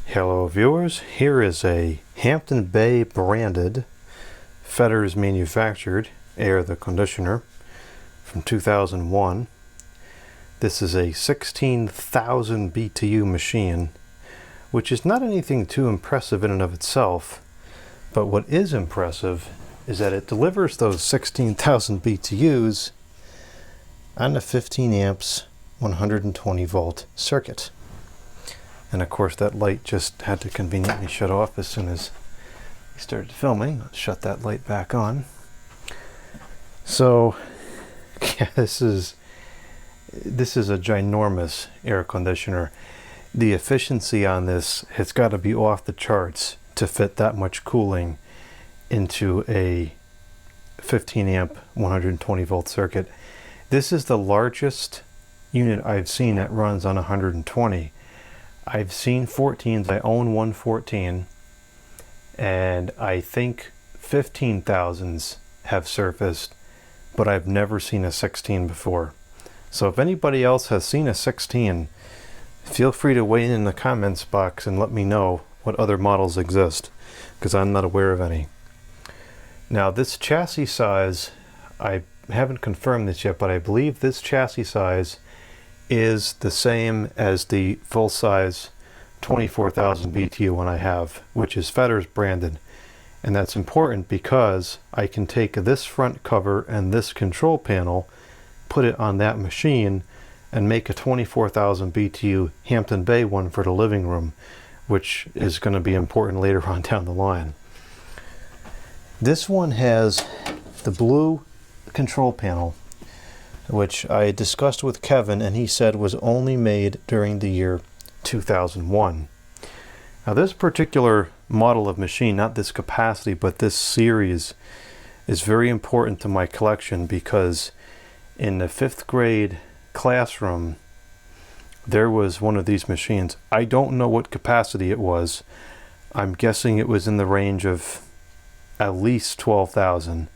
Hello viewers, here is a Hampton Bay branded Fetters manufactured air conditioner from 2001. This is a 16,000 BTU machine, which is not anything too impressive in and of itself, but what is impressive is that it delivers those 16,000 BTUs on a 15 amps 120 volt circuit. And of course that light just had to conveniently shut off as soon as we started filming. Let's shut that light back on. So yeah, this is a ginormous air conditioner. The efficiency on this has got to be off the charts to fit that much cooling into a 15 amp 120 volt circuit. This is the largest unit I've seen that runs on 120. I've seen 14s. I own one 14, and I think 15,000s have surfaced, but I've never seen a 16 before. So if anybody else has seen a 16, feel free to weigh in the comments box and let me know what other models exist, because I'm not aware of any. Now this chassis size, I haven't confirmed this yet, but I believe this chassis size is the same as the full-size 24,000 BTU one I have, which is Fetters branded. And that's important because I can take this front cover and this control panel, put it on that machine, and make a 24,000 BTU Hampton Bay one for the living room, which is going to be important later on down the line. This one has the blue control panel, which I discussed with Kevin, and he said was only made during the year 2001. Now this particular model of machine, not this capacity, but this series, is very important to my collection because in the 5th grade classroom there was one of these machines. I don't know what capacity it was. I'm guessing it was in the range of at least 12,000.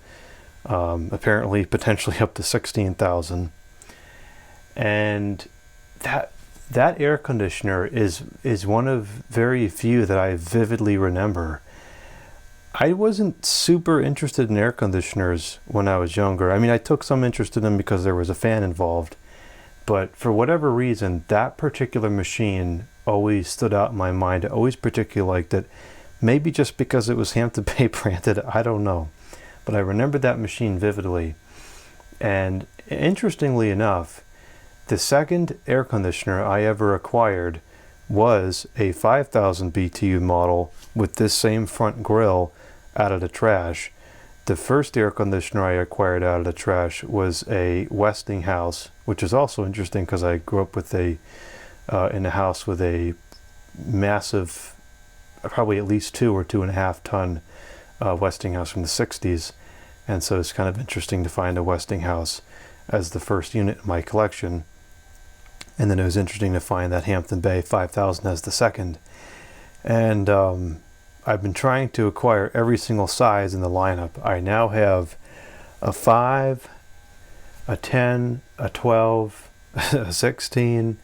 Apparently potentially up to 16,000, and that air conditioner is one of very few that I vividly remember. I wasn't super interested in air conditioners when I was younger. I mean, I took some interest in them because there was a fan involved, but for whatever reason that particular machine always stood out in my mind. I always particularly liked it, maybe just because it was Hampton Bay branded, I don't know. But I remember that machine vividly. And interestingly enough, the second air conditioner I ever acquired was a 5,000 BTU model with this same front grille out of the trash. The first air conditioner I acquired out of the trash was a Westinghouse, which is also interesting because I grew up with in a house with a massive, probably at least 2 or 2.5 ton Westinghouse from the 60s, and so it's kind of interesting to find a Westinghouse as the first unit in my collection, and then it was interesting to find that Hampton Bay 5000 as the second. And I've been trying to acquire every single size in the lineup. I now have a 5, a 10, a 12, a 16,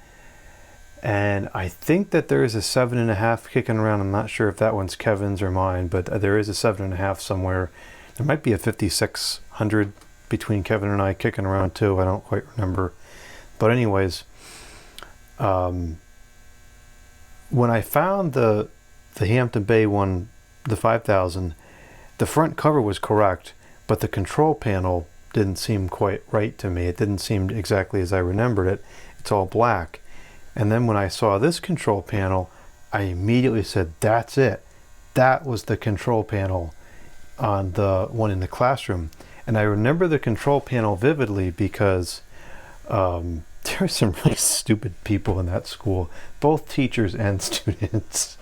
and I think that there is a 7.5 kicking around. I'm not sure if that one's Kevin's or mine, but there is a 7.5 somewhere. There might be a 5600 between Kevin and I kicking around too. I don't quite remember. But anyways, when I found the Hampton Bay one, the 5000, the front cover was correct, but the control panel didn't seem quite right to me. It didn't seem exactly as I remembered it. It's all black. And then when I saw this control panel, I immediately said, that's it. That was the control panel on the one in the classroom. And I remember the control panel vividly because there were some really stupid people in that school, both teachers and students.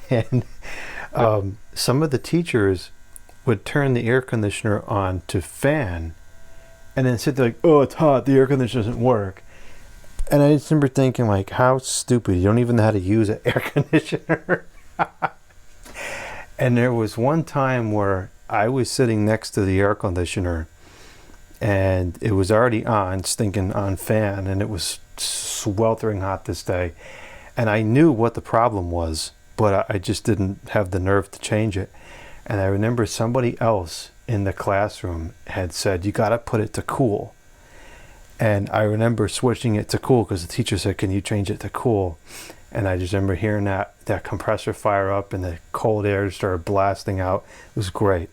And some of the teachers would turn the air conditioner on to fan and then sit there like, oh, it's hot, the air conditioner doesn't work. And I just remember thinking, like, how stupid. You don't even know how to use an air conditioner. And there was one time where I was sitting next to the air conditioner and it was already on, stinking on fan, and it was sweltering hot this day. And I knew what the problem was. but I just didn't have the nerve to change it. And I remember somebody else in the classroom had said, you got to put it to cool. And I remember switching it to cool because the teacher said, can you change it to cool? And I just remember hearing that compressor fire up and the cold air started blasting out. It was great.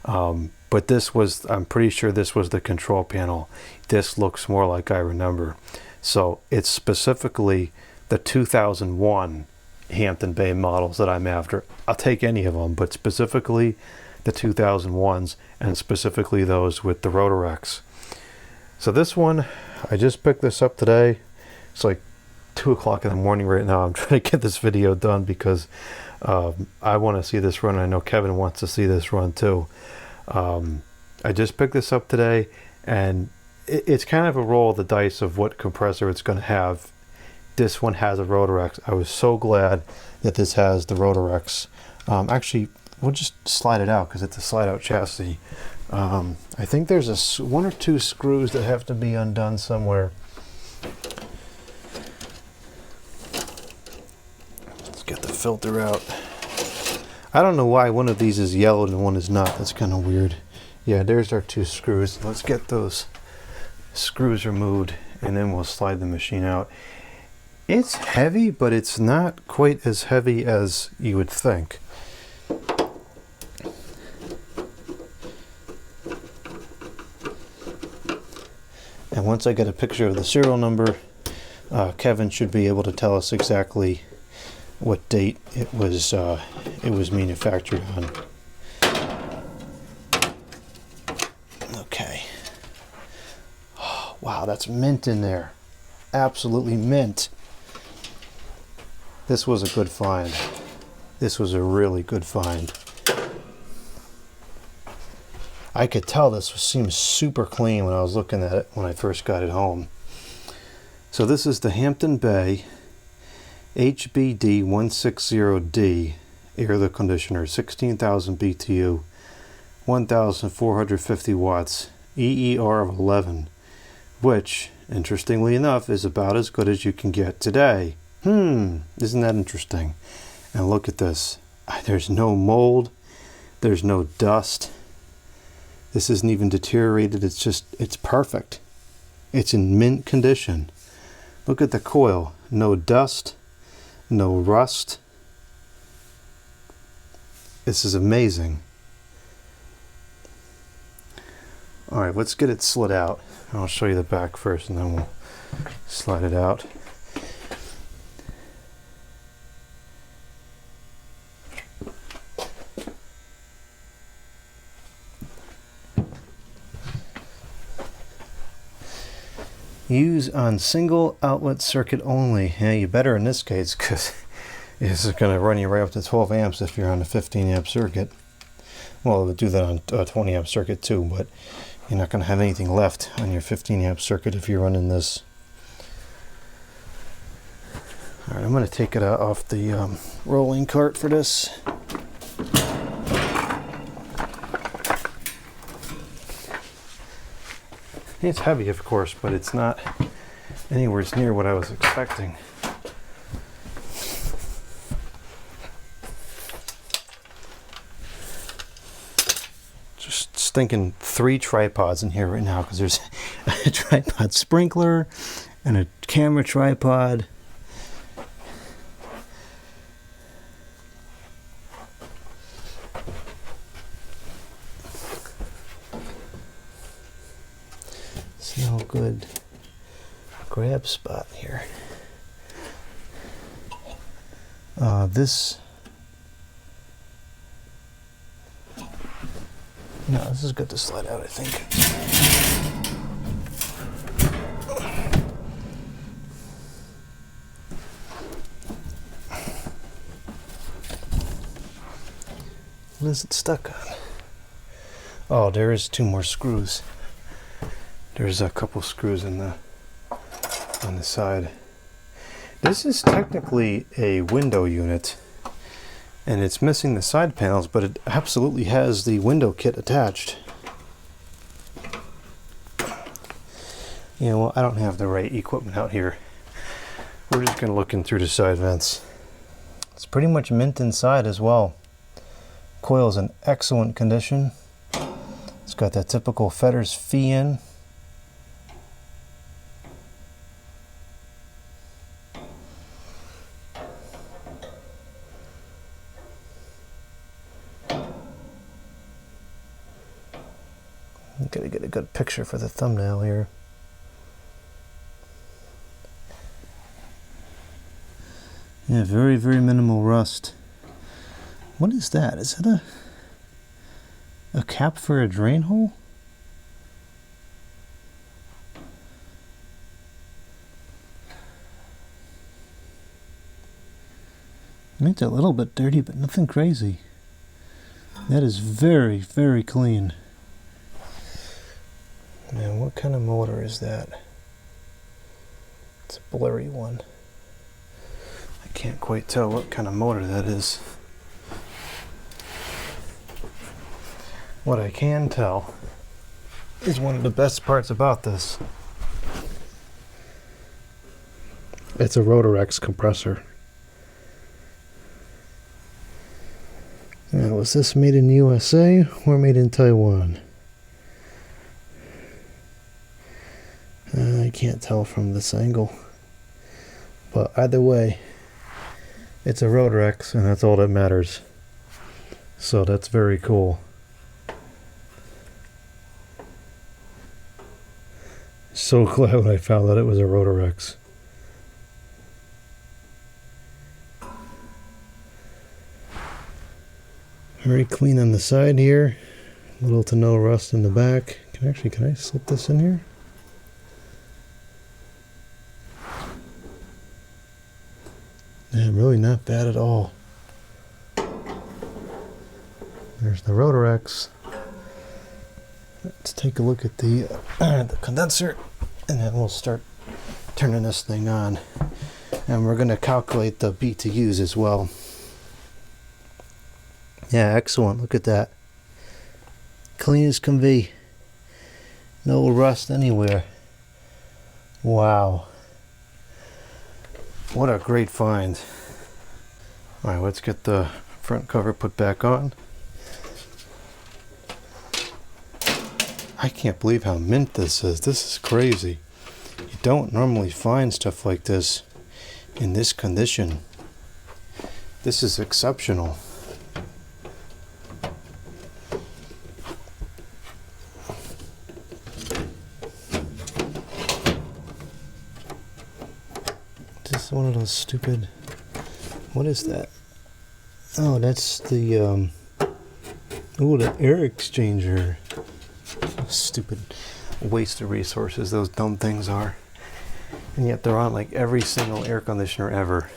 But this was, I'm pretty sure this was the control panel. This looks more like I remember. So it's specifically the 2001 Hampton Bay models that I'm after. I'll take any of them, but specifically the 2001s, and specifically those with the Rotorex. So this one, I just picked this up today. It's like 2 o'clock in the morning right now. I'm trying to get this video done because I want to see this run. I know Kevin wants to see this run too. I just picked this up today, and it's kind of a roll of the dice of what compressor it's going to have. This one has a Rotorex. I was so glad that this has the Rotorex. Actually, we'll just slide it out because it's a slide out chassis. I think there's one or two screws that have to be undone somewhere. Let's get the filter out. I don't know why one of these is yellowed and one is not. That's kind of weird. Yeah, there's our two screws. Let's get those screws removed and then we'll slide the machine out. It's heavy, but it's not quite as heavy as you would think. And once I get a picture of the serial number, Kevin should be able to tell us exactly what date it was manufactured on. Okay. Oh, wow, that's mint in there. Absolutely mint. This was a good find. This was a really good find. I could tell this seems super clean when I was looking at it when I first got it home. So this is the Hampton Bay HBD160-D air conditioner, 16,000 BTU, 1,450 watts, EER of 11, which, interestingly enough, is about as good as you can get today. Isn't that interesting? And look at this. There's no mold. There's no dust. This isn't even deteriorated. It's perfect. It's in mint condition. Look at the coil. No dust. No rust. This is amazing. All right, let's get it slid out. I'll show you the back first and then we'll slide it out. Use on single outlet circuit only. Yeah, you better in this case because this is going to run you right up to 12 amps if you're on a 15 amp circuit. Well, it would do that on a 20 amp circuit too, but you're not going to have anything left on your 15 amp circuit if you're running this. Alright, I'm going to take it off the rolling cart for this. It's heavy, of course, but it's not anywhere near what I was expecting. Just stinking 3 tripods in here right now because there's a tripod sprinkler and a camera tripod. No good grab spot here. This is good to slide out, I think. What is it stuck on? Oh, there is 2 more screws. There's a couple screws on the side. This is technically a window unit, and it's missing the side panels, but it absolutely has the window kit attached. Yeah, well, I don't have the right equipment out here. We're just going to look in through the side vents. It's pretty much mint inside as well. Coil's in excellent condition. It's got that typical Fetter's fee in. Gotta get a good picture for the thumbnail here. Yeah, very, very minimal rust. What is that? Is that a cap for a drain hole? It's a little bit dirty, but nothing crazy. That is very, very clean. Now, what kind of motor is that? It's a blurry one. I can't quite tell what kind of motor that is. What I can tell is one of the best parts about this. It's a Rotorex compressor. Now, was this made in USA or made in Taiwan? I can't tell from this angle. But either way, it's a Rotorex, and that's all that matters. So that's very cool. So glad when I found out it was a Rotorex. Very clean on the side here. Little to no rust in the back. Can I slip this in here? Yeah, really not bad at all. There's the Rotorex. Let's take a look at the condenser, and then we'll start turning this thing on. And we're going to calculate the BTUs as well. Yeah, excellent. Look at that. Clean as can be. No rust anywhere. Wow. What a great find. Alright, let's get the front cover put back on. I can't believe how mint this is. This is crazy. You don't normally find stuff like this in this condition. This is exceptional. Just one of those stupid... What is that? Oh, that's the the air exchanger. Stupid waste of resources those dumb things are. And yet they're on like every single air conditioner ever.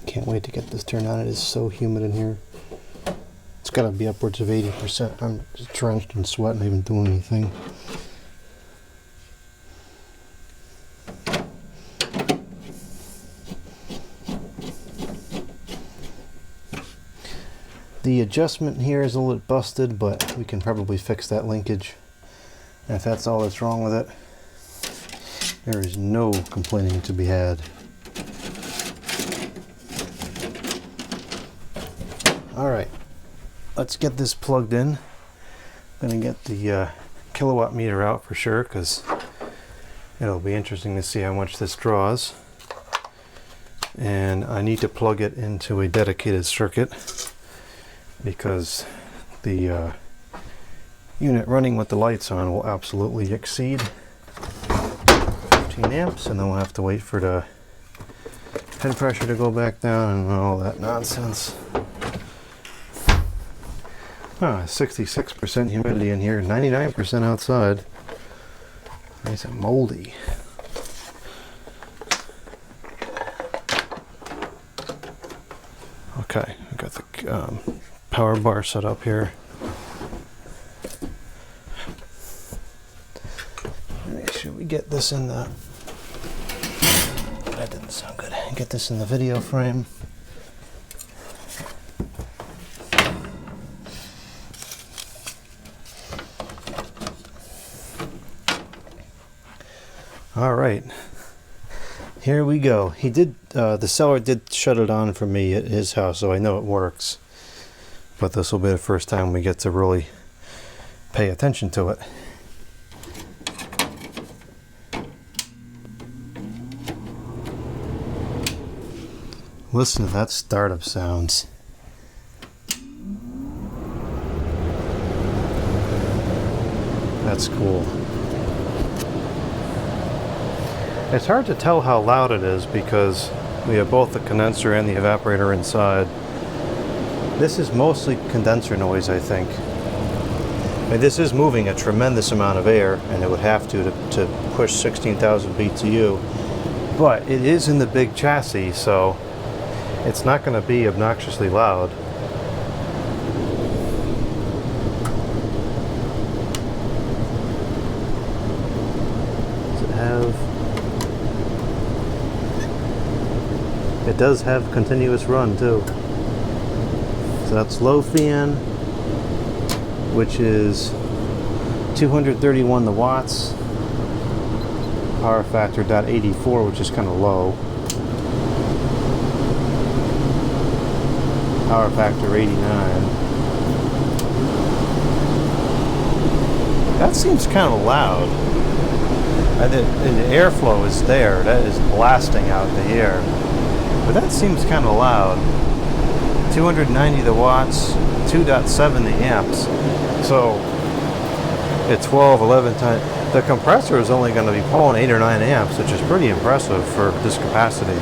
Can't wait to get this turned on. It is so humid in here. It's got to be upwards of 80%. I'm just drenched in sweat, not even doing anything. The adjustment here is a little bit busted, but we can probably fix that linkage. And if that's all that's wrong with it, there is no complaining to be had. Alright, let's get this plugged in. I'm going to get the kilowatt meter out for sure, because it'll be interesting to see how much this draws. And I need to plug it into a dedicated circuit, because the unit running with the lights on will absolutely exceed 15 amps, and then we'll have to wait for the head pressure to go back down and all that nonsense. 66% humidity in here, 99% outside. Nice and moldy. Okay, I got the power bar set up here. sure we get this in the... That didn't sound good. Get this in the video frame. All right, here we go. He did, the seller did shut it on for me at his house, so I know it works. But this will be the first time we get to really pay attention to it. Listen to that startup sounds. That's cool. It's hard to tell how loud it is because we have both the condenser and the evaporator inside. This is mostly condenser noise, I think. I mean, this is moving a tremendous amount of air, and it would have to push 16,000 BTU. But it is in the big chassis, so it's not going to be obnoxiously loud. Does it have... It does have continuous run too. So that's low fan, which is 231 the watts. Power factor .84, which is kind of low. Power factor 89. That seems kind of loud. The airflow is there. That is blasting out the air. But that seems kind of loud. 290 the watts, 2.7 the amps. So at 12, 11 times. The compressor is only going to be pulling 8 or 9 amps, which is pretty impressive for this capacity.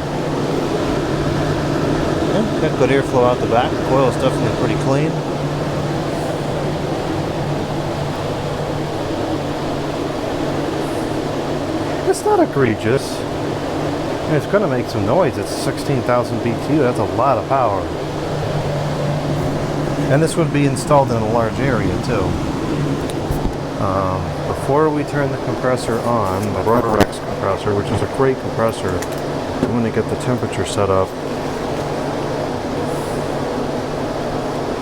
Yeah, got good airflow out the back. The coil is definitely pretty clean. It's not egregious. It's going to make some noise. It's 16,000 BTU. That's a lot of power. And this would be installed in a large area too. Before we turn the compressor on, the Rotorex compressor, which is a great compressor, I'm going to get the temperature set up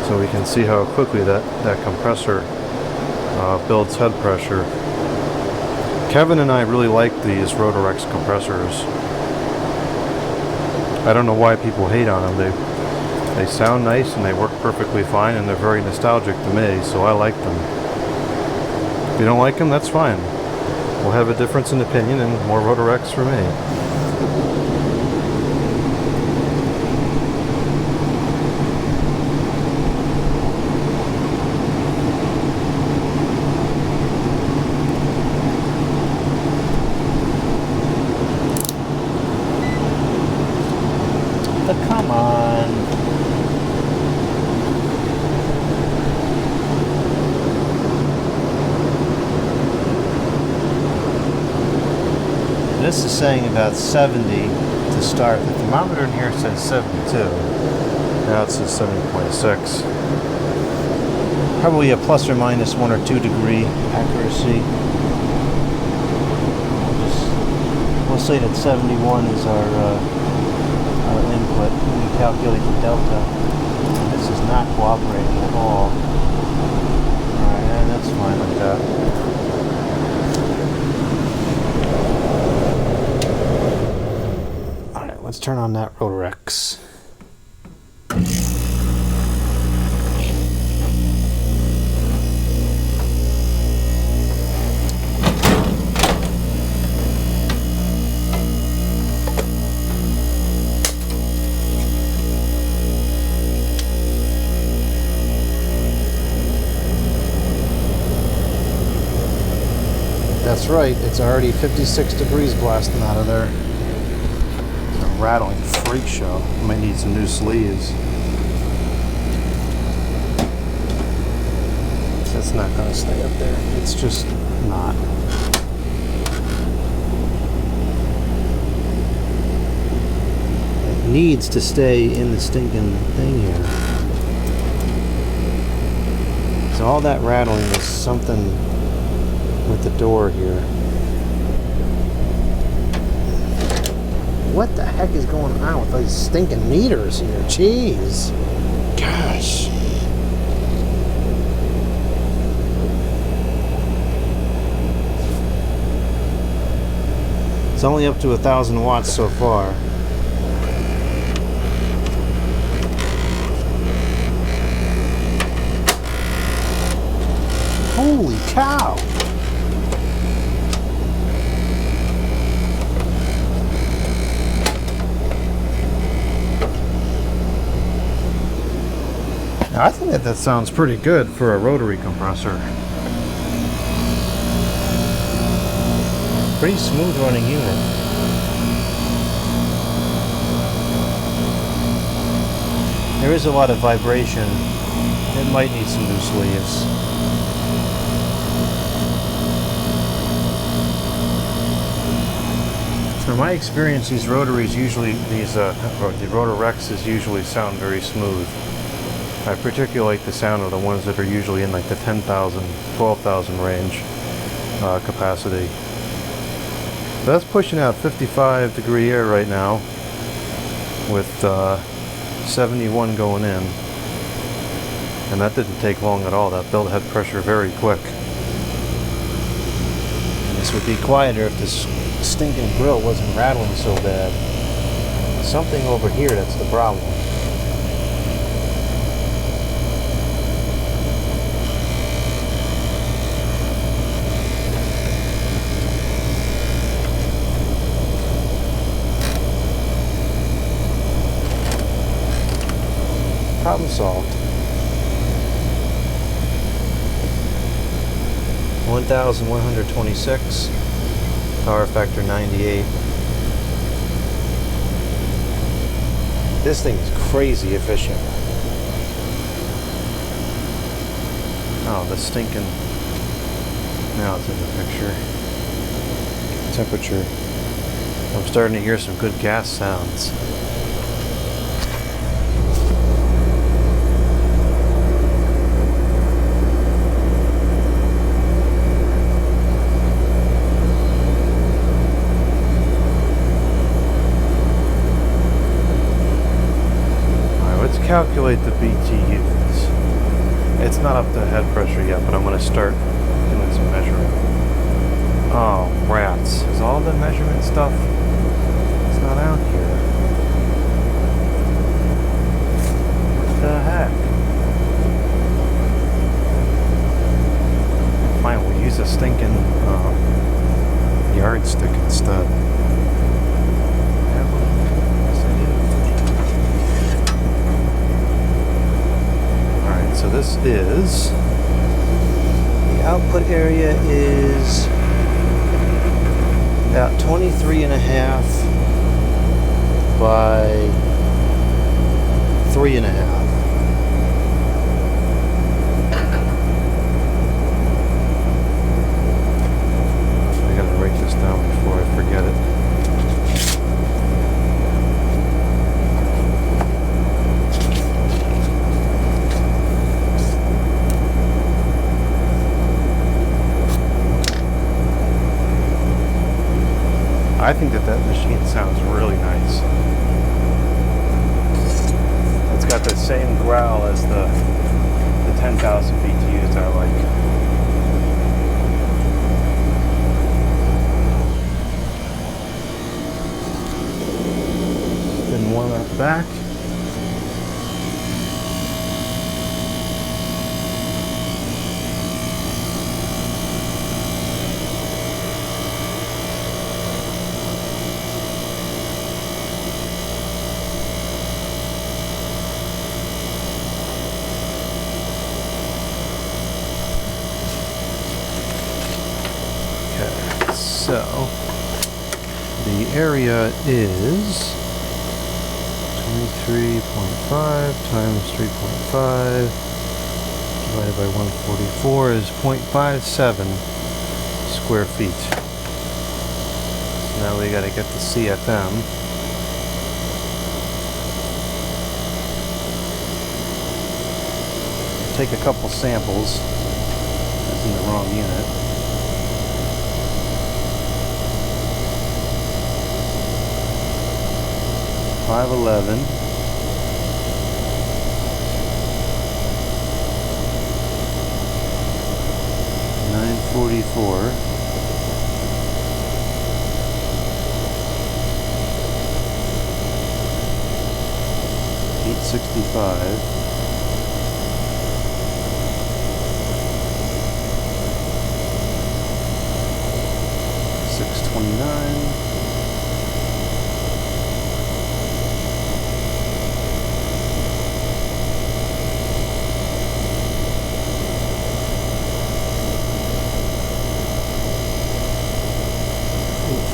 so we can see how quickly that compressor builds head pressure. Kevin and I really like these Rotorex compressors. I don't know why people hate on them. They sound nice and they work perfectly fine, and they're very nostalgic to me, so I like them. If you don't like them, that's fine. We'll have a difference in opinion and more Rotorex for me. But come on. This is saying about 70 to start. The thermometer in here says 72. Now it says 70.6. Probably a plus or minus 1 or 2 degree accuracy. We'll say that 71 is our input. We calculate the delta. This is not cooperating at all. Alright, and that's fine like that. Alright, let's turn on that Rotorex. That's right, it's already 56 degrees blasting out of there. It's a rattling freak show. Might need some new sleeves. That's not going to stay up there. It's just not. It needs to stay in the stinking thing here. So all that rattling is something with the door here. What the heck is going on with these stinking meters here? Jeez. Gosh. It's only up to 1,000 watts so far. Holy cow! Now, I think that sounds pretty good for a rotary compressor. Pretty smooth running unit. There is a lot of vibration. It might need some new sleeves. In my experience, these rotaries usually, the Rotorexes usually sound very smooth. I particularly like the sound of the ones that are usually in like the 10,000, 12,000 range capacity. That's pushing out 55 degree air right now with 71 going in. And that didn't take long at all. That built head pressure very quick. This would be quieter if this stinking grill wasn't rattling so bad. Something over here that's the problem. Problem solved. 1,126. Power factor 98. This thing is crazy efficient. Oh, the stinking... Now it's in the picture. Temperature. I'm starting to hear some good gas sounds. Calculate the BTUs. It's not up to head pressure yet, but I'm going to start doing some measuring. Oh, rats. Is all the measurement stuff? It's not out here. What the heck? Fine, we'll use a stinking yardstick instead. So this is, the output area is about 23.5 by 3.5. I gotta write this down before I forget it. I think that machine sounds really nice. It's got the same growl as the 10,000 BTUs I like. Then warm up back. So, the area is 23.5 times 3.5 divided by 144 is 0.57 square feet. So now we got to get the CFM. Take a couple samples. That's in the wrong unit. 511. 944. 865. 629.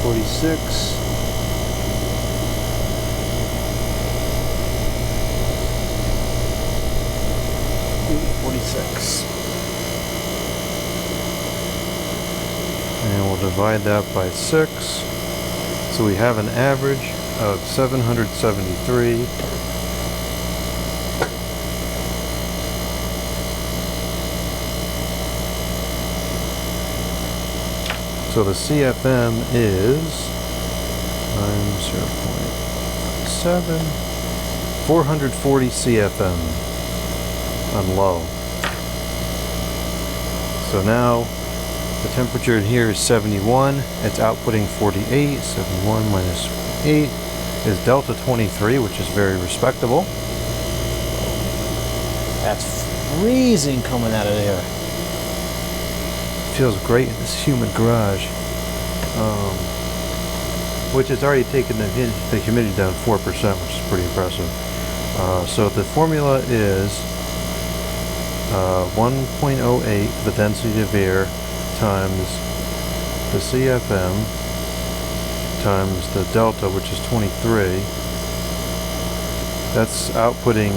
846. 846. And we'll divide that by 6. So we have an average of 773. So the CFM is times 0.7, 440 CFM on low. So now the temperature here is 71, it's outputting 48, 71 minus 8 is delta 23, which is very respectable. That's freezing coming out of there. Feels great in this humid garage, which has already taken the humidity down 4%, which is pretty impressive. So the formula is 1.08 the density of air times the CFM times the delta, which is 23. That's outputting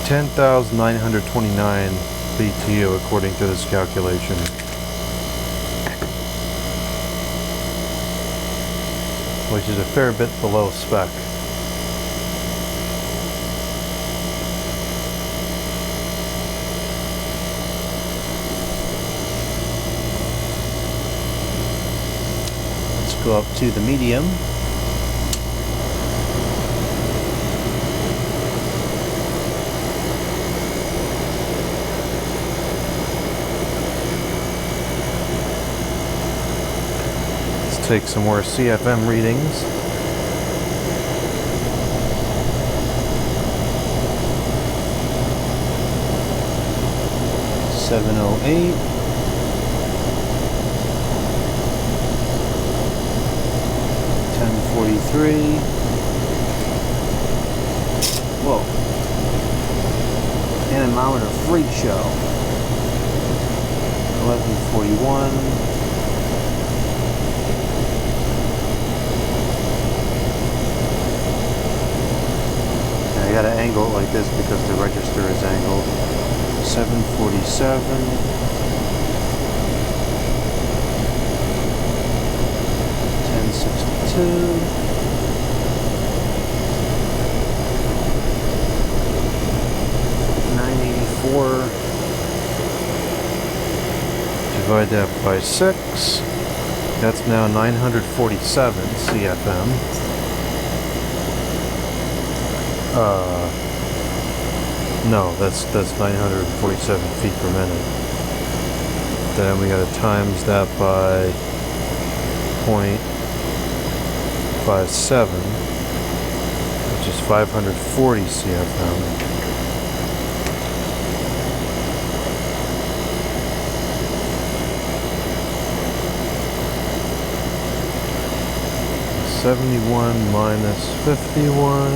10,929 BTU according to this calculation. Which is a fair bit below spec. Let's go up to the medium. Take some more CFM readings. $708. $1043. Whoa. Anemometer freak show. 1141. I gotta angle it like this because the register is angled. 747. 1062. 984. Divide that by 6. That's now 947 CFM. No, that's 947 feet per minute. Then we gotta times that by 0.57, which is 540 CFM. $71 minus 51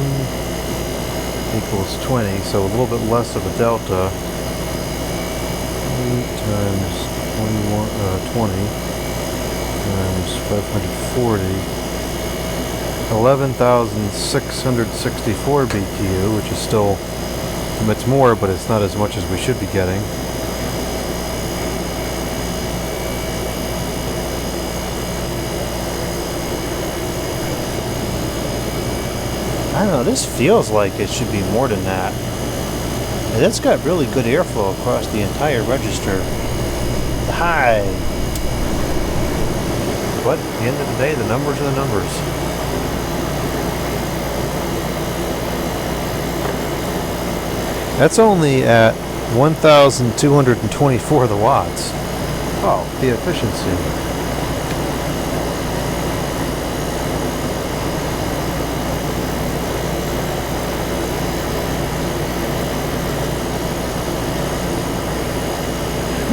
equals 20, so a little bit less of a delta. 8 times 20 times 540, 11,664 BTU, which is still, it's more, but it's not as much as we should be getting. I don't know, this feels like it should be more than that. And it's got really good airflow across the entire register. High. But at the end of the day, the numbers are the numbers. That's only at 1,224 of the watts. Oh, the efficiency.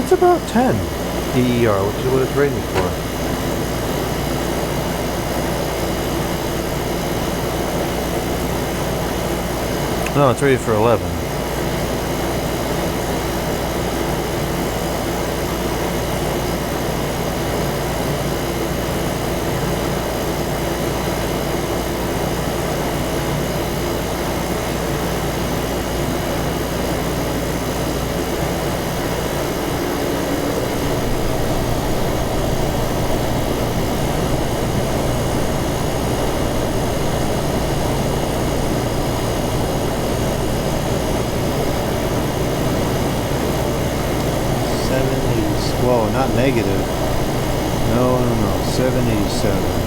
It's about 10 DER, which is what it's rated for. No, it's rated for 11. Whoa, not negative. No, 787.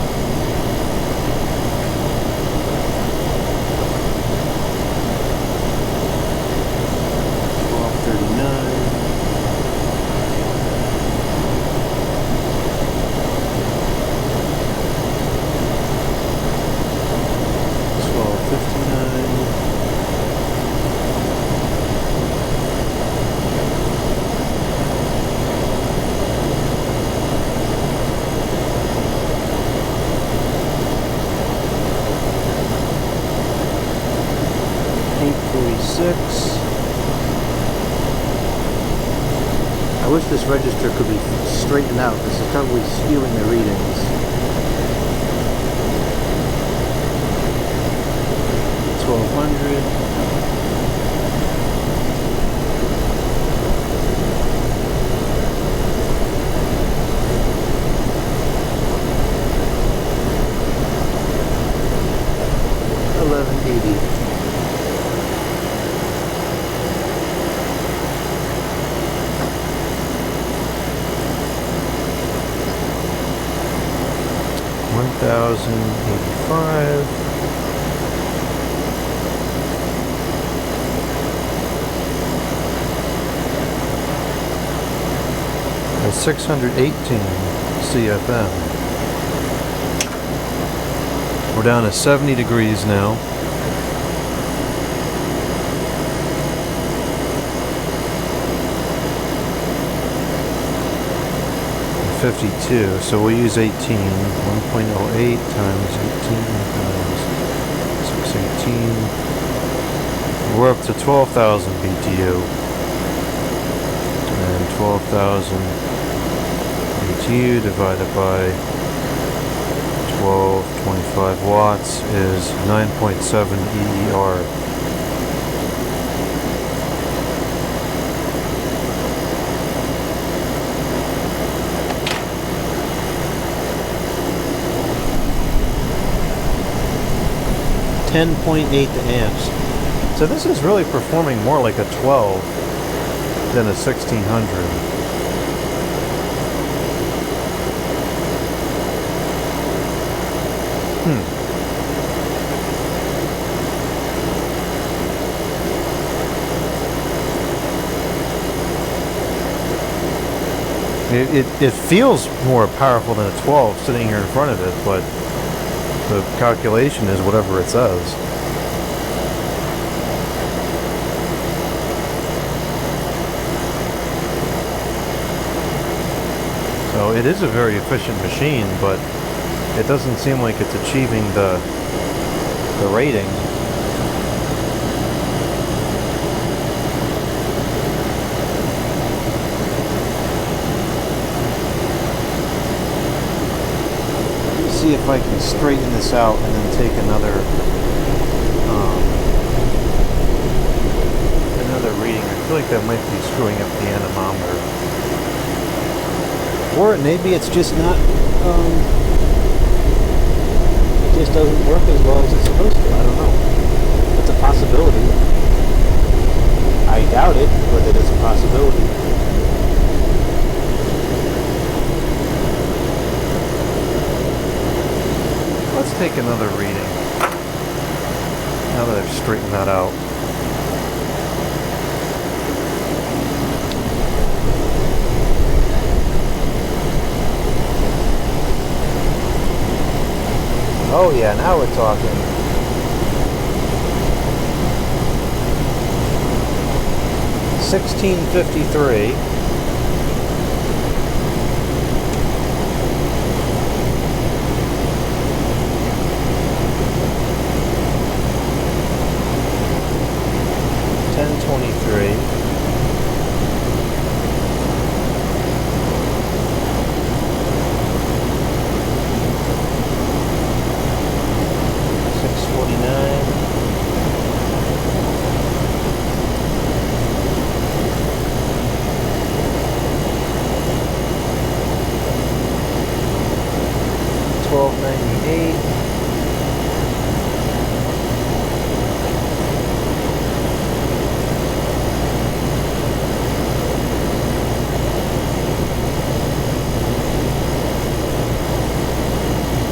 I wish this register could be straightened out. This is probably skewing the readings. 1200. $1,085. That's 618 CFM. We're down to 70 degrees now. $52, so we'll use 18. 1.08 times 18 times 618. We're up to 12,000 BTU. And 12,000 BTU divided by 1225 watts is 9.7 EER. .8 amps. So this is really performing more like a 12 than a 1600. It feels more powerful than a 12 sitting here in front of it, but the calculation is whatever it says. So it is a very efficient machine, but it doesn't seem like it's achieving the rating. See if I can straighten this out and then take another reading. I feel like that might be screwing up the anemometer. Or maybe it's just not, it just doesn't work as well as it's supposed to. I don't know. It's a possibility. I doubt it, but it is a possibility. Let's take another reading, now that I've straightened that out. Oh yeah, now we're talking. $16.53. $10.23. $12.98.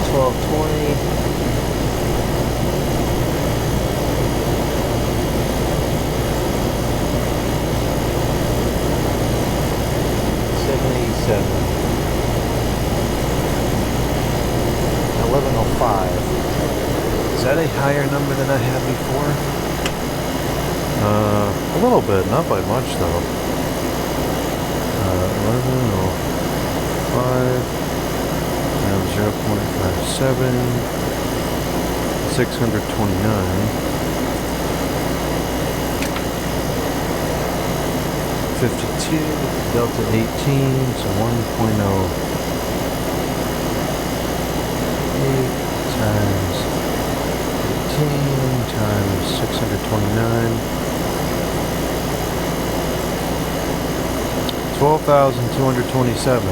$12.20. $7.87. $11.05. Is that a higher number than I had before? A little bit, not by much though. 11.05 times 0.57, 629. 52, delta 18, so 1.0. 8 times 18 times 629. 12,227.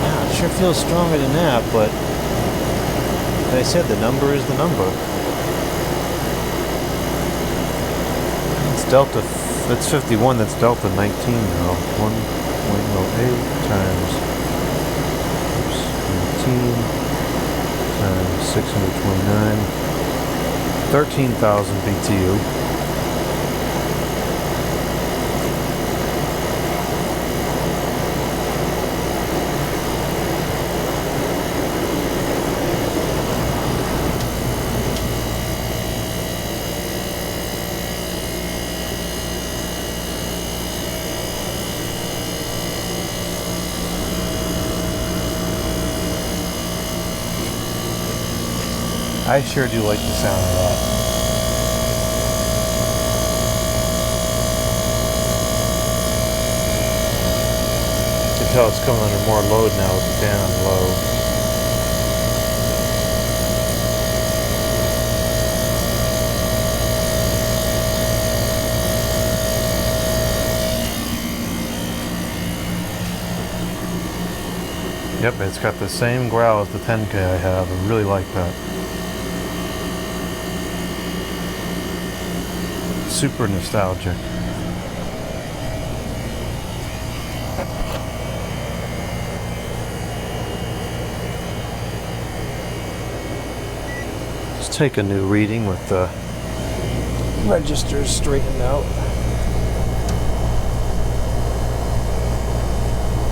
Yeah, it sure feels stronger than that, but like I said, the number is the number. It's delta. That's 51, that's delta 19 now. 1.08 times 19 times 629. 13,000 BTU. I sure do like the sound of that. You can tell it's coming under more load now with the fan on low. Yep, it's got the same growl as the 10K I have. I really like that. Super nostalgic. Let's take a new reading with the registers straightened out.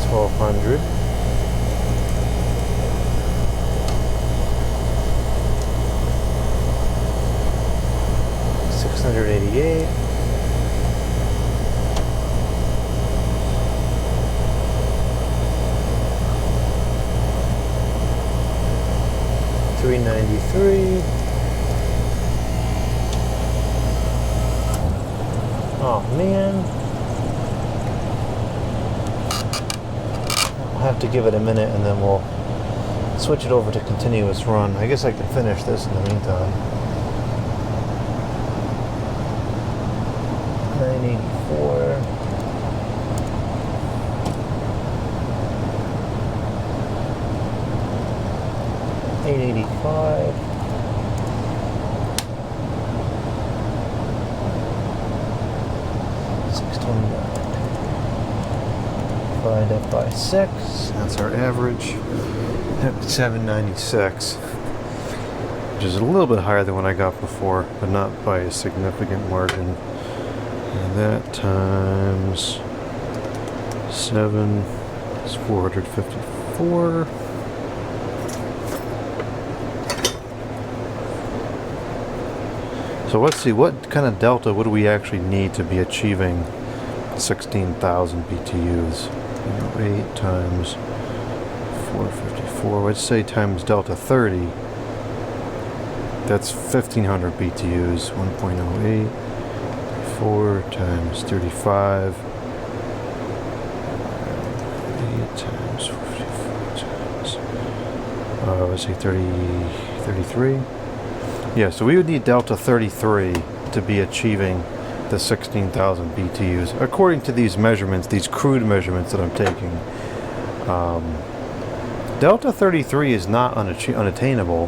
1200. $688. $393. Oh man. I'll have to give it a minute and then we'll switch it over to continuous run. I guess I can finish this in the meantime. 984. $885. $629. Divide that by 6. That's our average. $796. Which is a little bit higher than what I got before, but not by a significant margin. And that times 7 is 454. So let's see, what kind of delta would we actually need to be achieving 16,000 BTUs? 8 times 454, let's say times delta 30. That's 1,500 BTUs, 1.08. 4 times 35. 8 times 44 times, let's say 33. Yeah, so we would need delta 33 to be achieving the 16,000 BTUs, according to these measurements, these crude measurements that I'm taking. Delta 33 is not unattainable.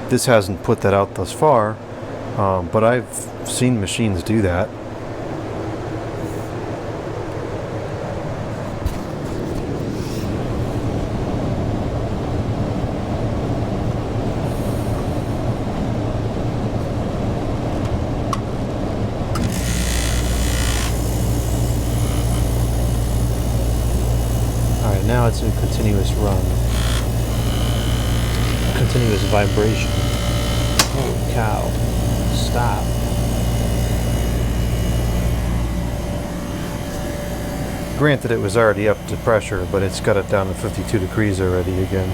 This hasn't put that out thus far, but I've seen machines do that. Now it's in continuous run. Continuous vibration. Holy cow. Stop. Granted, it was already up to pressure, but it's got it down to 52 degrees already again.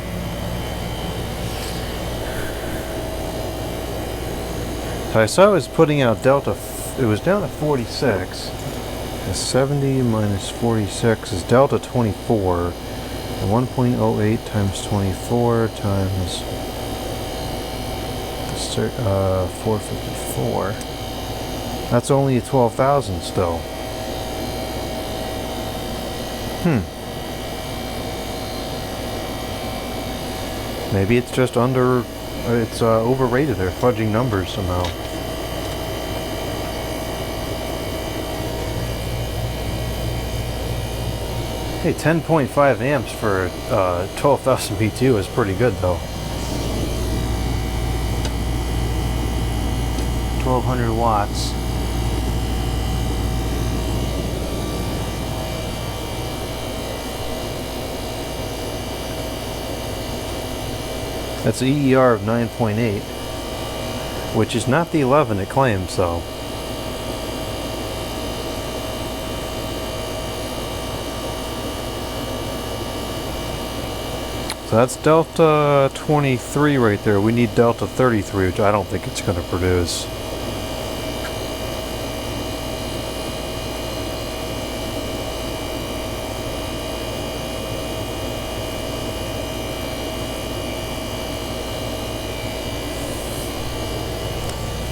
So I saw it was putting out delta, it was down to 46. 70 minus 46 is delta 24. 1.08 times 24 times 454. That's only 12,000 still. Maybe it's just it's overrated. They're fudging numbers somehow. Hey, 10.5 amps for 12,000 BTU is pretty good though. 1,200 watts. That's an EER of 9.8, which is not the 11 it claims though. So that's delta 23 right there. We need delta 33, which I don't think it's going to produce.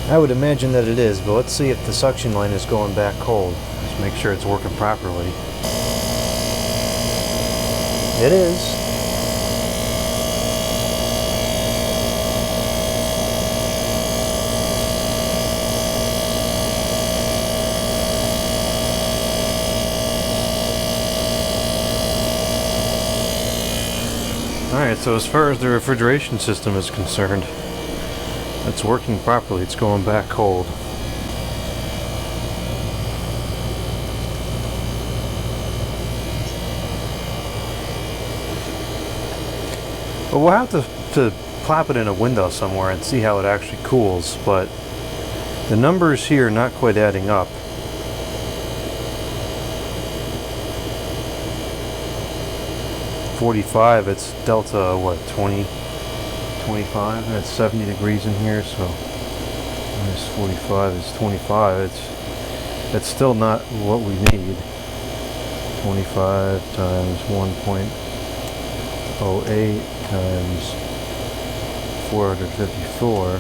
I would imagine that it is, but let's see if the suction line is going back cold. Just make sure it's working properly. It is. Alright, so as far as the refrigeration system is concerned, it's working properly. It's going back cold. But we'll have to plop it in a window somewhere and see how it actually cools, but the numbers here are not quite adding up. .45, it's delta, what, 20, 25? That's 70 degrees in here, so minus 45 is 25. It's still not what we need. 25 times 1.08 times 454.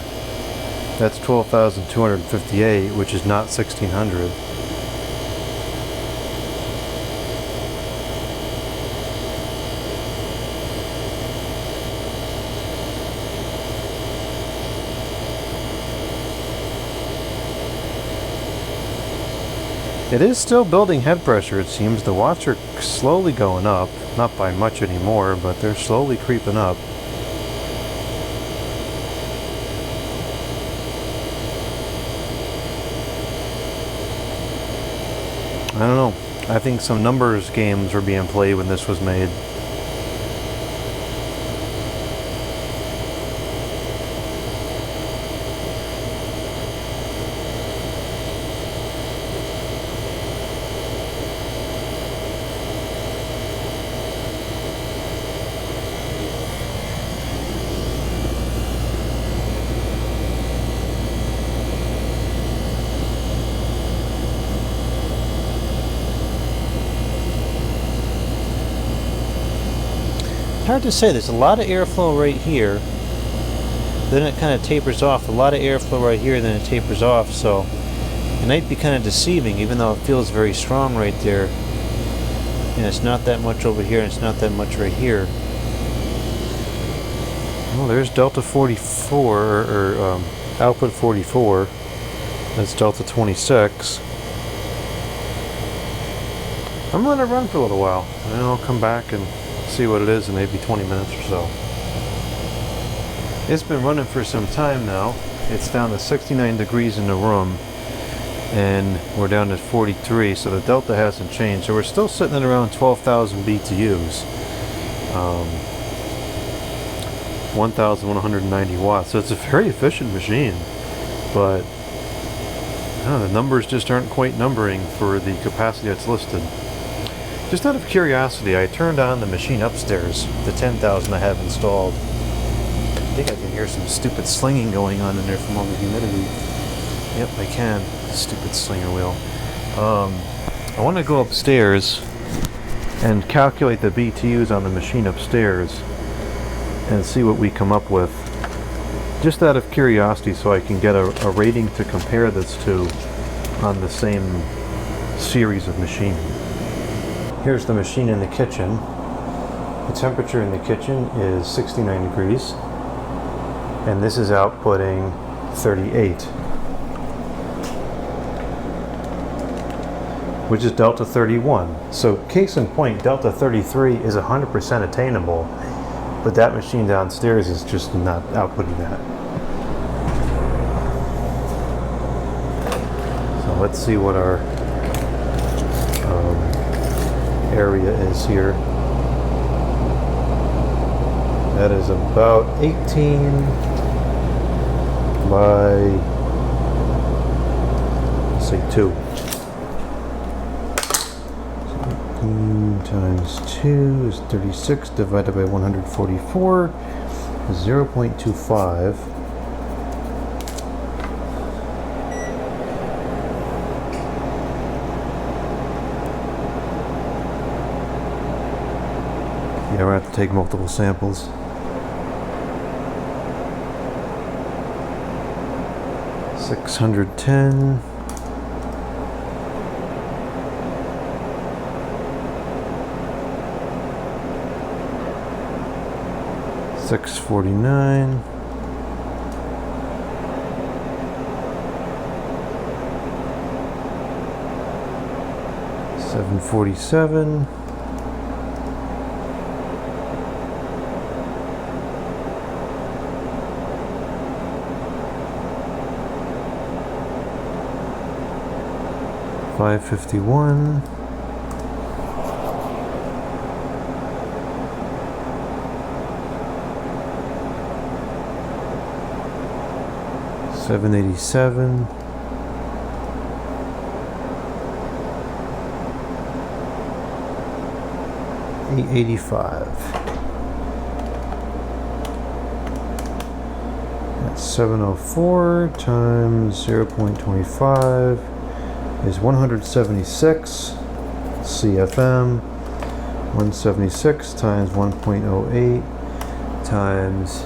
That's 12,258, which is not 1,600. It is still building head pressure, it seems. The watts are slowly going up. Not by much anymore, but they're slowly creeping up. I don't know. I think some numbers games were being played when this was made. Hard to say. There's a lot of airflow right here, then it kind of tapers off. A lot of airflow right here, then it tapers off, so it might be kind of deceiving, even though it feels very strong right there. And it's not that much over here, and it's not that much right here. Well, there's delta 44, or output 44. That's delta 26. I'm gonna let it run for a little while, and then I'll come back and see what it is in maybe 20 minutes or so. It's been running for some time now. It's down to 69 degrees in the room, and we're down to 43, so the delta hasn't changed. So we're still sitting at around 12,000 BTUs, 1,190 watts. So it's a very efficient machine, but I don't know, the numbers just aren't quite numbering for the capacity that's listed. Just out of curiosity, I turned on the machine upstairs, the 10,000 I have installed. I think I can hear some stupid slinging going on in there from all the humidity. Yep, I can. Stupid slinger wheel. I want to go upstairs and calculate the BTUs on the machine upstairs and see what we come up with. Just out of curiosity, so I can get a rating to compare this to on the same series of machines. Here's the machine in the kitchen. The temperature in the kitchen is 69 degrees, and this is outputting 38, which is delta 31. So case in point, delta 33 is 100% attainable, but that machine downstairs is just not outputting that. So let's see what our area is here. That is about 18 by, let's say 2. 18 times 2 is 36, divided by 144 is 0.25. Yeah, we're going to have to take multiple samples. $610. $649. $747. $551. $787. $885. That's 704 times 0.25 is 176 CFM. 176 times 1.08 times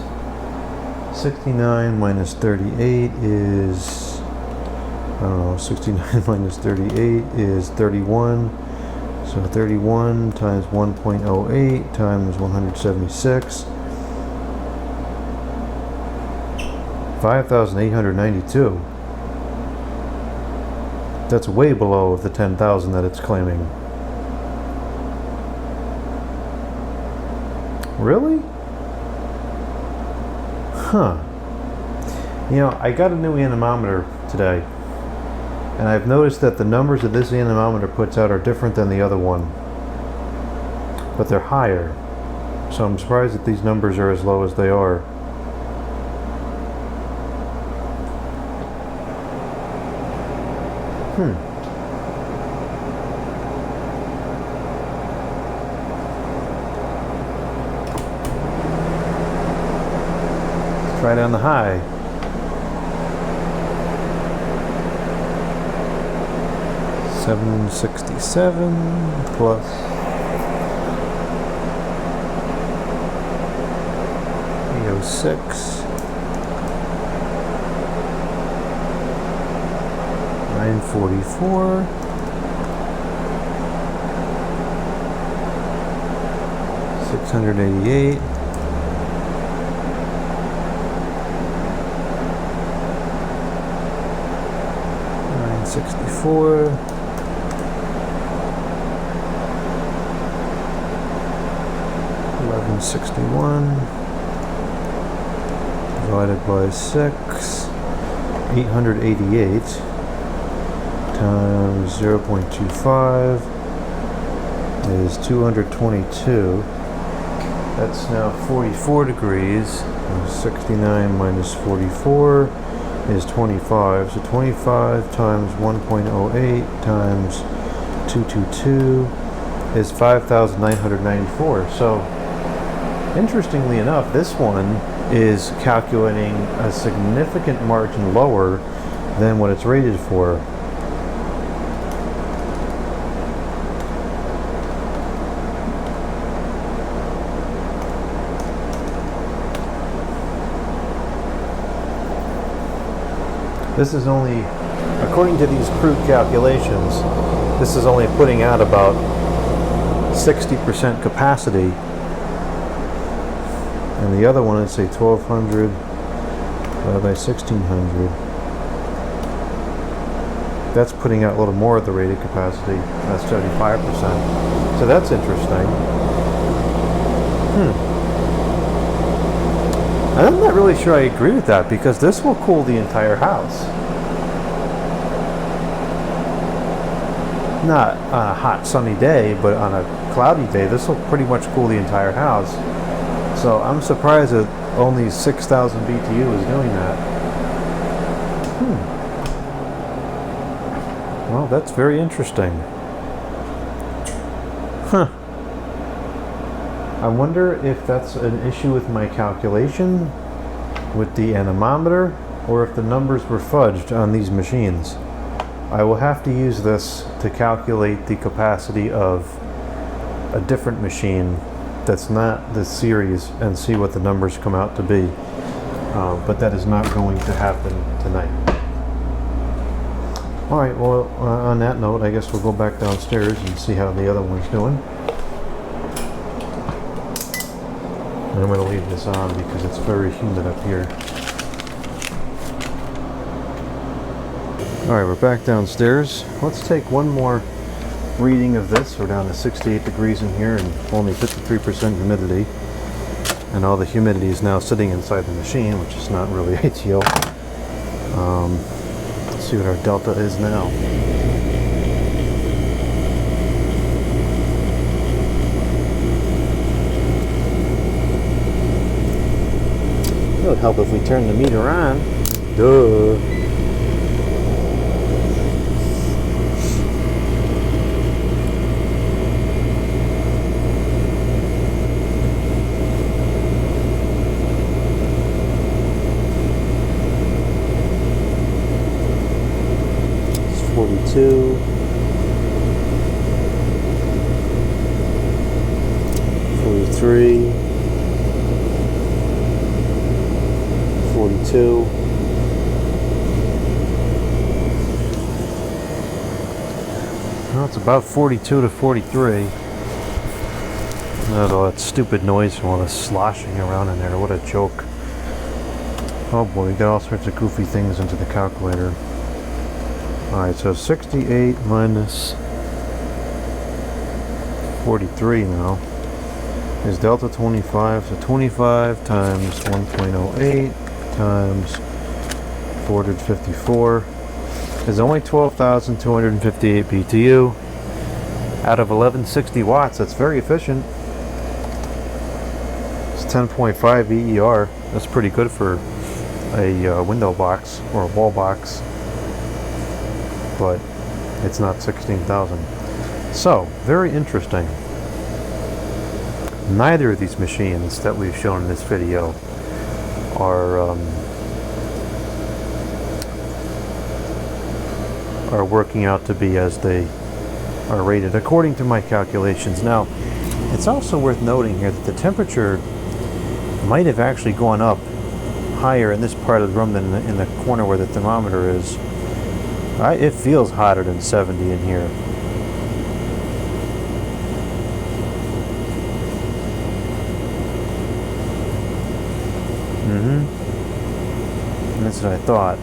69 minus 38 is, I don't know, 69 minus 38 is 31. So 31 times 1.08 times 176, 5,892. That's way below the 10,000 that it's claiming. Really? Huh. You know, I got a new anemometer today, And I've noticed that the numbers that this anemometer puts out are different than the other one, but they're higher. So I'm surprised that these numbers are as low as they are. Let's try it on the high. $767 plus $806, $944, $688, $964, $1161 divided by 6, 888 times 0.25 is 222. That's now 44 degrees. 69 minus 44 is 25. So 25 times 1.08 times 222 is 5,994. So interestingly enough, this one is calculating a significant margin lower than what it's rated for. This is only, according to these crude calculations, this is only putting out about 60% capacity. And the other one is say 1200 by 1600. That's putting out a little more of the rated capacity. That's 75%. So that's interesting. I'm not really sure I agree with that, because this will cool the entire house. Not on a hot sunny day, but on a cloudy day, this will pretty much cool the entire house. So I'm surprised that only 6,000 BTU is doing that. Well, that's very interesting. I wonder if that's an issue with my calculation with the anemometer, or if the numbers were fudged on these machines. I will have to use this to calculate the capacity of a different machine that's not this series and see what the numbers come out to be. But that is not going to happen tonight. Alright, well, on that note, I guess we'll go back downstairs and see how the other one's doing. And I'm going to leave this on because it's very humid up here. Alright, we're back downstairs. Let's take one more reading of this. We're down to 68 degrees in here and only 53% humidity. And all the humidity is now sitting inside the machine, which is not really ideal. Let's see what our delta is now. It would help if we turn the meter on. Duh. It's 42. 43. 42. Well, it's about 42 to 43. All that stupid noise from all the sloshing around in there. What a joke. Oh boy, we got all sorts of goofy things into the calculator. Alright, so 68 minus 43 now is delta 25. So 25 times 1.08 times 454 is only 12,258 BTU out of 1160 watts. That's very efficient. It's 10.5 EER. That's pretty good for a window box or a wall box, but it's not 16,000. So, very interesting. Neither of these machines that we've shown in this video are working out to be as they are rated according to my calculations. Now, it's also worth noting here that the temperature might have actually gone up higher in this part of the room than in the corner where the thermometer is. It feels hotter than 70 in here. That's what I thought.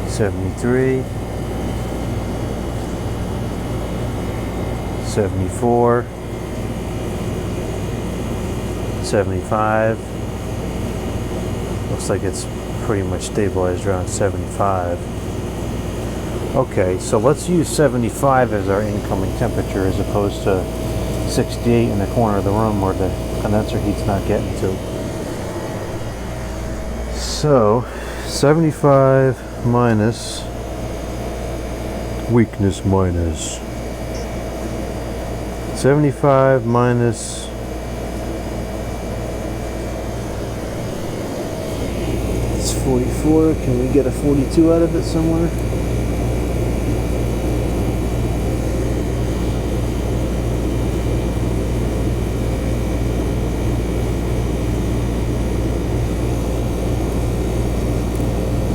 73, 74, 75. Looks like it's pretty much stabilized around 75. Okay, so let's use 75 as our incoming temperature as opposed to 68 in the corner of the room where the condenser heat's not getting to. So 75 minus weakness minus 75 minus it's 44. Can we get a 42 out of it somewhere?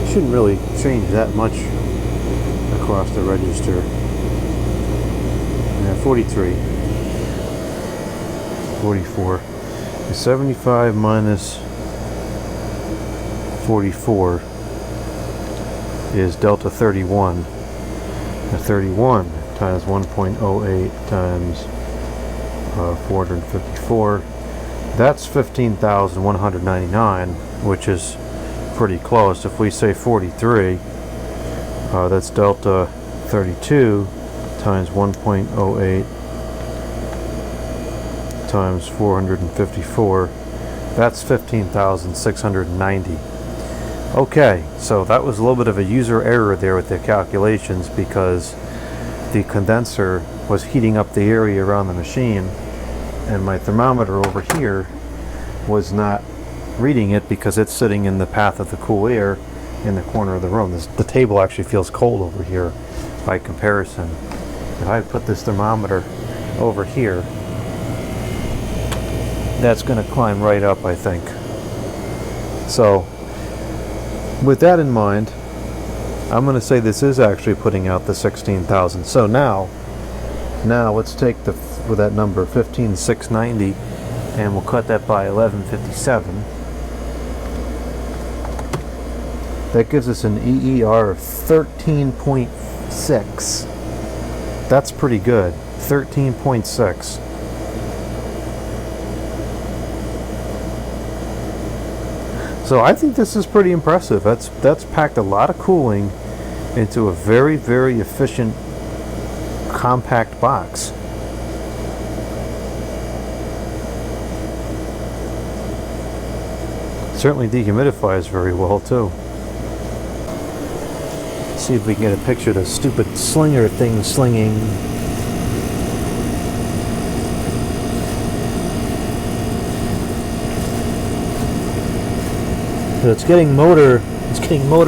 Shouldn't really change that much across the register. Yeah, 43. 44. 75 minus 44 is delta 31. Now 31 times 1.08 times 454. That's 15,199, which is pretty close. If we say 43, that's delta 32 times 1.08 times 454. That's 15,690. Okay, so that was a little bit of a user error there with the calculations because the condenser was heating up the area around the machine and my thermometer over here was not reading it because it's sitting in the path of the cool air in the corner of the room. The table actually feels cold over here by comparison. If I put this thermometer over here, that's going to climb right up, I think. So with that in mind, I'm going to say this is actually putting out the 16,000. So now let's take with that number 15,690 and we'll cut that by 1157. That gives us an EER of 13.6. That's pretty good. 13.6. So I think this is pretty impressive. That's packed a lot of cooling into a very, very efficient, compact box. Certainly dehumidifies very well too. See if we can get a picture of the stupid slinger thing slinging. So it's getting motor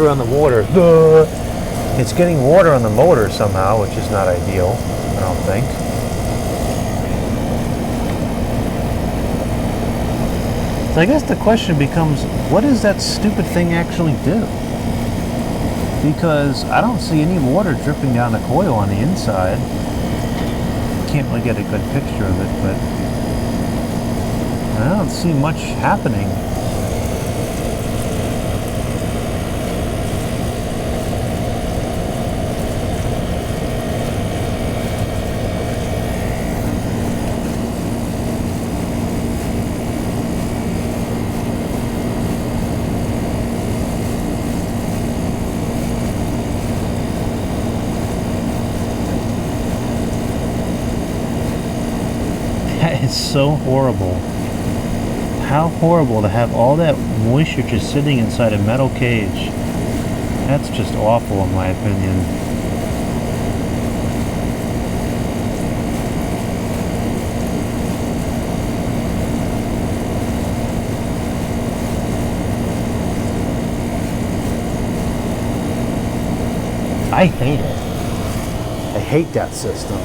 on the water. It's getting water on the motor somehow, which is not ideal, I don't think. So I guess the question becomes, what does that stupid thing actually do? Because I don't see any water dripping down the coil on the inside. Can't really get a good picture of it, but I don't see much happening. That is so horrible. How horrible to have all that moisture just sitting inside a metal cage. That's just awful in my opinion. I hate it. I hate that system.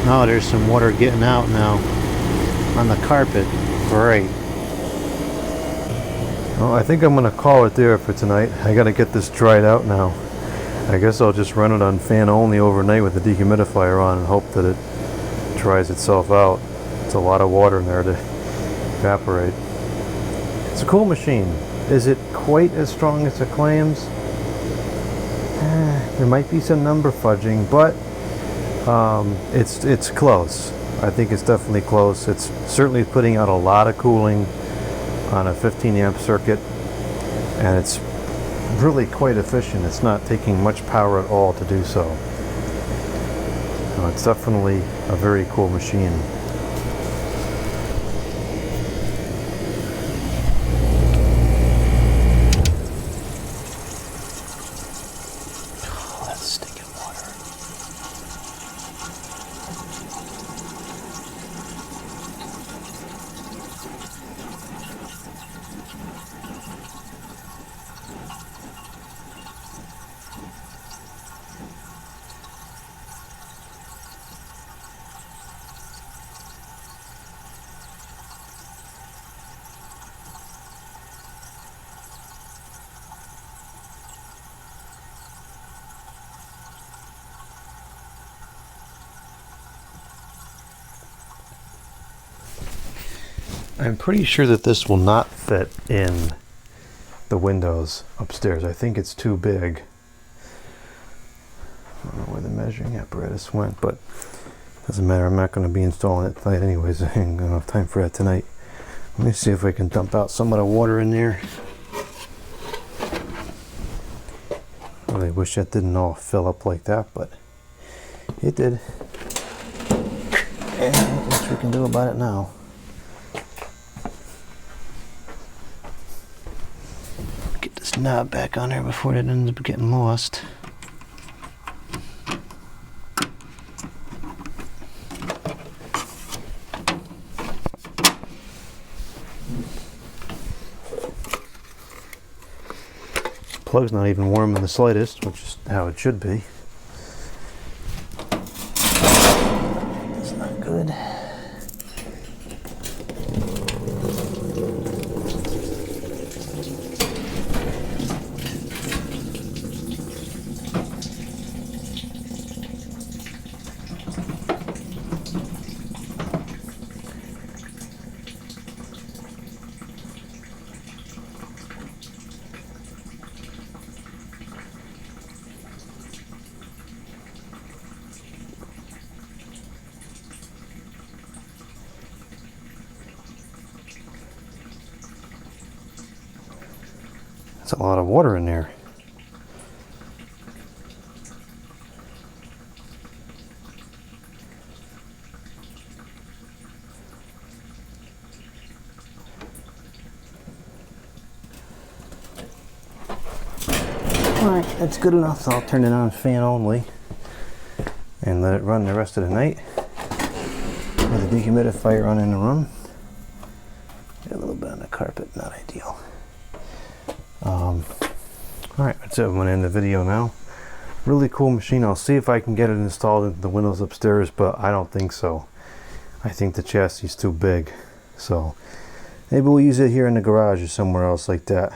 Oh, there's some water getting out now on the carpet. Great. Well, I think I'm going to call it there for tonight. I got to get this dried out now. I guess I'll just run it on fan only overnight with the dehumidifier on and hope that it dries itself out. It's a lot of water in there to evaporate. It's a cool machine. Is it quite as strong as it claims? There might be some number fudging, but it's close. I think it's definitely close. It's certainly putting out a lot of cooling on a 15 amp circuit, and it's really quite efficient. It's not taking much power at all to do so. It's definitely a very cool machine. I'm pretty sure that this will not fit in the windows upstairs. I think it's too big. I don't know where the measuring apparatus went, but doesn't matter. I'm not going to be installing it tonight anyways. I ain't going to have time for that tonight. Let me see if I can dump out some of the water in there. I really wish that didn't all fill up like that, but it did. And not much we can do about it now. Get this knob back on there before it ends up getting lost. Plug's not even warm in the slightest, which is how it should be. That's not good. That's a lot of water in there. Alright, that's good enough, so I'll turn it on fan only and let it run the rest of the night with the dehumidifier on in the room. Get a little bit on the carpet, not ideal. Alright, that's it. I'm going to end the video now. Really cool machine. I'll see if I can get it installed into the windows upstairs, but I don't think so. I think the chassis is too big. So maybe we'll use it here in the garage or somewhere else like that.